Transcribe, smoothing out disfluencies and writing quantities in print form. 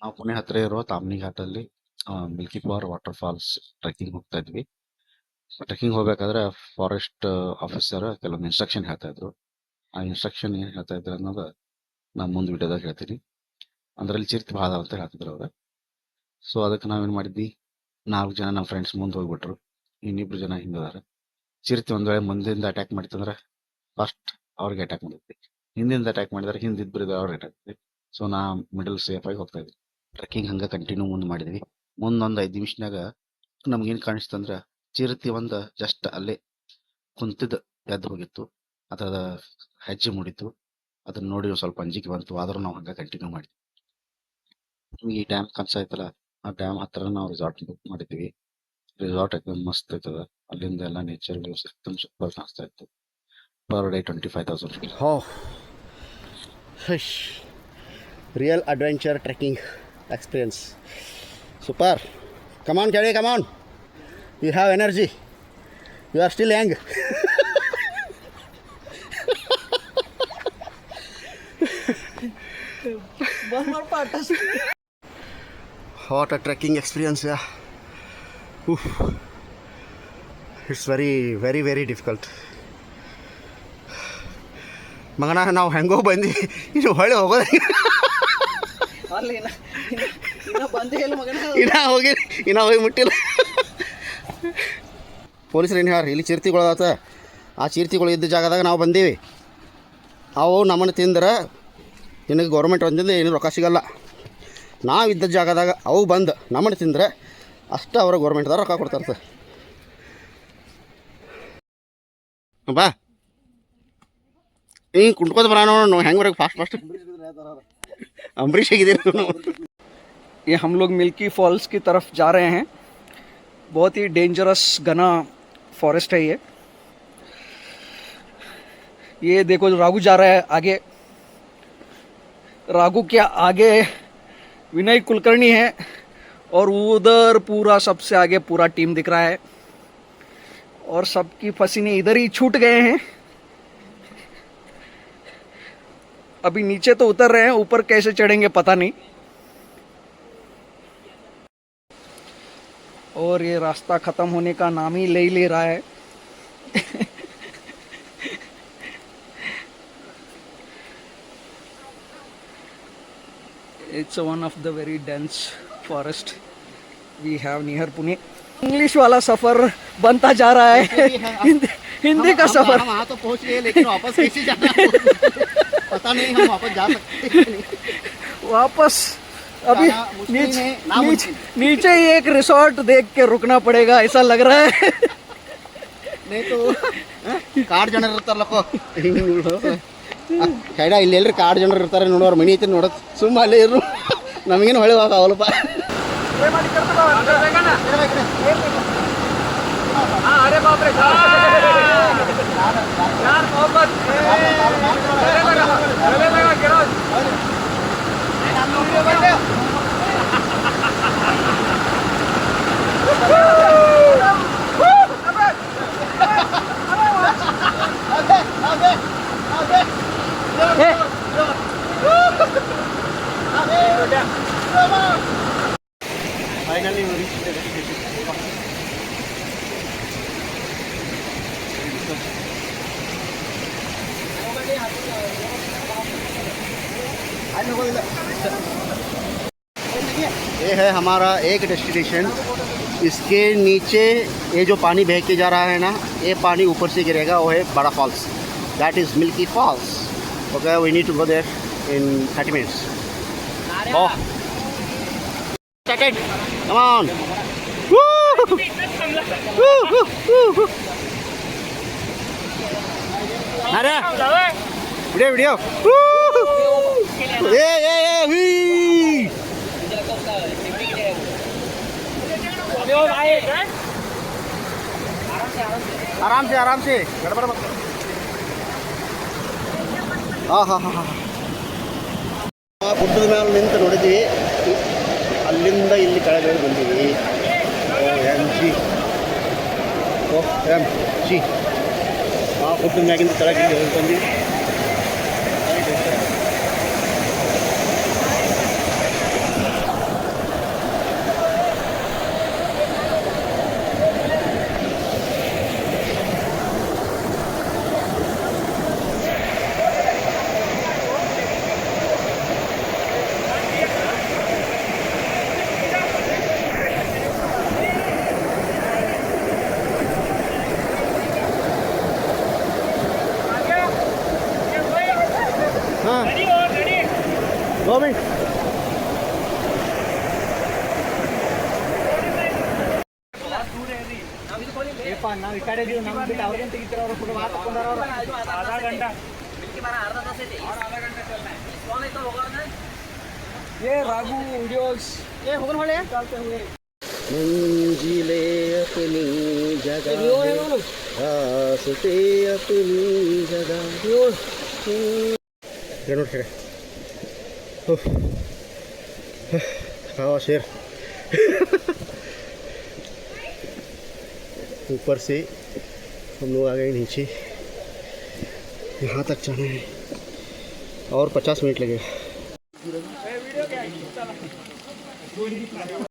ನಾವು ಪುಣೆ ಹತ್ರ ಇರೋ ತಾಮ್ನಿ ಘಾಟಲ್ಲಿ ಮಿಲ್ಕಿ ವಾಟರ್ ಫಾಲ್ಸ್ ಟ್ರೆಕ್ಕಿಂಗ್ ಹೋಗ್ತಾ ಇದ್ವಿ. ಟ್ರೆಕ್ಕಿಂಗ್ ಹೋಗ್ಬೇಕಾದ್ರೆ ಫಾರೆಸ್ಟ್ ಆಫೀಸರ್ ಕೆಲವೊಂದು ಇನ್ಸ್ಟ್ರಕ್ಷನ್ ಹೇಳ್ತಾ ಇದ್ರು. ಆ ಇನ್ಸ್ಟ್ರಕ್ಷನ್ ಏನ್ ಹೇಳ್ತಾ ಇದ್ರು ಅನ್ನೋದು ನಾನು ಮುಂದೆ ವಿಡಿಯೋದಾಗ ಹೇಳ್ತೀನಿ. ಅದರಲ್ಲಿ ಚಿರತೆ ಭಾಳ ಅಂತ ಹೇಳ್ತಿದ್ರು ಅವ್ರು. ಸೊ ಅದಕ್ಕೆ ನಾವೇನ್ ಮಾಡಿದ್ವಿ, 4 ಜನ ನಮ್ಮ ಫ್ರೆಂಡ್ಸ್ ಮುಂದೆ ಹೋಗ್ಬಿಟ್ರು. ಇನ್ನಿಬ್ರು ಜನ ಹಿಂಗದಾರ. ಚಿರತೆ ಒಂದ್ ವೇಳೆ ಮುಂದಿಂದ ಅಟ್ಯಾಕ್ ಮಾಡಿತ್ತಂದ್ರೆ ಫಸ್ಟ್ ಅವ್ರಿಗೆ ಅಟ್ಯಾಕ್ ಮಾಡಿದ್ವಿ. ಹಿಂದಿಂದ ಅಟ್ಯಾಕ್ ಮಾಡಿದ್ರೆ ಹಿಂದಿಬ್ಬರು ಅವ್ರಿಗೆ ಅಟ್ಯಾಕ್ ಮಾಡಿದ್ವಿ. ಸೊ ನಾ ಮಿಡಲ್ ಸೇಫ್ ಆಗಿ ಹೋಗ್ತಾ ಇದ್ವಿ. ಟ್ರೆಕ್ಕಿಂಗ್ ಹಂಗ ಕಂಟಿನ್ಯೂ ಮುಂದೆ ಮಾಡಿದ್ವಿ. ಮುಂದೊಂದು 5 ನಿಮಿಷನಾಗ ನಮ್ಗೇನ್ ಕಾಣಿಸ್ತಂದ್ರ ಚಿರತೆ ಒಂದು ಜಸ್ಟ್ ಅಲ್ಲೇ ಕುಂತಿದ್ದ ಎದ್ದು ಹೋಗಿತ್ತು. ಅದರ ಹೆಜ್ಜೆ ಮೂಡಿತ್ತು. ಅದನ್ನ ನೋಡಿ ಒಂದ್ ಸ್ವಲ್ಪ ಅಂಜಿಕೆ ಬಂತು. ಆದ್ರೂ ನಾವು ಹಂಗ ಕಂಟಿನ್ಯೂ ಮಾಡಿದ್ವಿ. ಈ ಡ್ಯಾಮ್ ಕಾಣಿಸ್ತೈತಲ್ಲ, ಆ ಡ್ಯಾಮ್ ಹತ್ರ ನಾವು ರಿಸಾರ್ಟ್ ಬುಕ್ ಮಾಡಿದ್ವಿ. ರಿಸಾರ್ಟ್ एकदम ಮಸ್ತ್ ಐತದ. ಅಲ್ಲಿಂದ ಎಲ್ಲ ನೇಚರ್ ವ್ಯೂಸ್ एकदम ಸೂಪರ್ ಕಾಣಿಸ್ತಾ ಇತ್ತು. Per day 25,000 rupees. Oh, hush. Real adventure trekking experience. Super. Come on, Kerry, come on. You have energy. You are still young. One more part. What a trekking experience, yeah. Oof. It's very, very, very difficult. ಮಗನ ನಾವು ಹೆಂಗೋ ಬಂದು ಇನ್ನು ಹೊಳೆ ಹೋಗೋದು ಅಲ್ಲಿ ಇನ್ನ ಬಂದೇ ಇಲ್ಲ ಮಗನ. ಇನ್ನ ಹೋಗಿ ಮುಟ್ಟಿಲ್ಲ. ಪೊಲೀಸರು ಏನು ಹೇಳ್ರಿ, ಇಲ್ಲಿ ಚಿರತೆಗಳಾತ. ಆ ಚಿರತೆಗಳು ಇದ್ದ ಜಾಗದಾಗ ನಾವು ಬಂದೀವಿ. ಅವು ನಮ್ಮನ್ನು ತಿಂದ್ರೆ ನಿನಗೆ ಗೌರ್ಮೆಂಟ್ ಒಂದಿಂದ ಏನೂ ರೊಕ್ಕ ಸಿಗಲ್ಲ. ನಾವು ಇದ್ದ ಜಾಗದಾಗ ಅವು ಬಂದು ನಮ್ಮನ್ನು ತಿಂದರೆ ಅಷ್ಟು ಅವ್ರ ಗೌರ್ಮೆಂಟ್ದಾಗ ರೊಕ್ಕ ಕೊಡ್ತಾರೆ ಸರ್. ಬಾ ಹಿಂಗೆ ಕುಂಟ್ಕೋತ ಬರ ನೋಡು ಹೆಂಗೆ ಬರೋಕೆ ಫಾಸ್ಟ್ ಅಂಬರೀಷ್ ಆಗಿದ್ದೀರಿ. ये हम लोग मिल्की फॉल्स की तरफ जा रहे हैं. बहुत ही डेंजरस घना फॉरेस्ट है ये देखो राघु जा रहा है आगे. राघु के आगे विनय कुलकर्णी है और उधर पूरा सबसे आगे पूरा टीम दिख रहा है और सबकी पसीने इधर ही छूट गए हैं. अभी नीचे तो उतर रहे हैं, ऊपर कैसे चढ़ेंगे पता नहीं. और ये रास्ता ख़त्म होने का नाम ही ले रहा है. It's one of the very dense forest we have near Pune. English वाला सफ़र बनता जा रहा है. हिंदी का सफ़र. हम वहाँ तो पहुँच गए, लेकिन वापस कैसे जाना पता नहीं. हम वापस जा सकते हैं. वापस अभी नीचे ही एक रिसोर्ट देख के रुकना पड़ेगा ऐसा लग रहा है. नहीं तो ಕಾಡು ಜನರು ಇರ್ತಾರಲ್ಲಕ್ಕೋ ಹಿಂಗೆ ಸೈಡ ಇಲ್ಲಿ ಎಲ್ಲರೂ ಕಾಡು ಜನರು ಇರ್ತಾರೆ ನೋಡೋರು ಮನೆ ಐತಿ ನೋಡೋದು ಸುಮ್ಮ ಅಲ್ಲೇ ಇರು. ನಮಗೇನು ಹೊಳೆ ಹೋಗ ಅವಲಪ್ಪ. अरे बाप रे यार मोहब्बत finally we reached the destination. ये है हमारा एक डेस्टिनेशन. इसके नीचे ये जो पानी बह के जा रहा है ना, ये पानी ऊपर से गिरेगा. वो है बड़ा falls. That is milky falls. Okay, we need to go there in 30 minutes. Oh, come on. अरे वीडियो ये आराम से गड़बड़ मत. ಗುಡ್ಡದ ಮೇಲೆ ನಿಂತು ನೋಡಿದ್ವಿ. ಅಲ್ಲಿಂದ ಇಲ್ಲಿ ಕೆಳಗೆ ಬಂದೀವಿ. OMG ಆ ಗುಡ್ಡದ ಮ್ಯಾಗಿಂದ ಕೆಳಗೆ ಬಂದ್ವಿ. हाँ 2 मिनट ನಾವು ಈ ಕಡೆ ಇದೀವಿ ನಮ್ಮ ಬಿಟ್ಟು ಅವ್ರಿಗಂತ ತೆಗಿತಾರೆ ಅವರು ಫೋಟೋ ಮಾಡ್ಕೊಂಡಾರ ಅವರು ಆಧಾ ಗಂಟೆ ये राघु वीडियोस ये होगन होले मंजिले अपनी जगह रास्ते अपनी जगह क्या नोट करे हाँ शेर ऊपर से हम लोग आ गए नीचे यहाँ तक जाना है और 50 मिनट लगेगा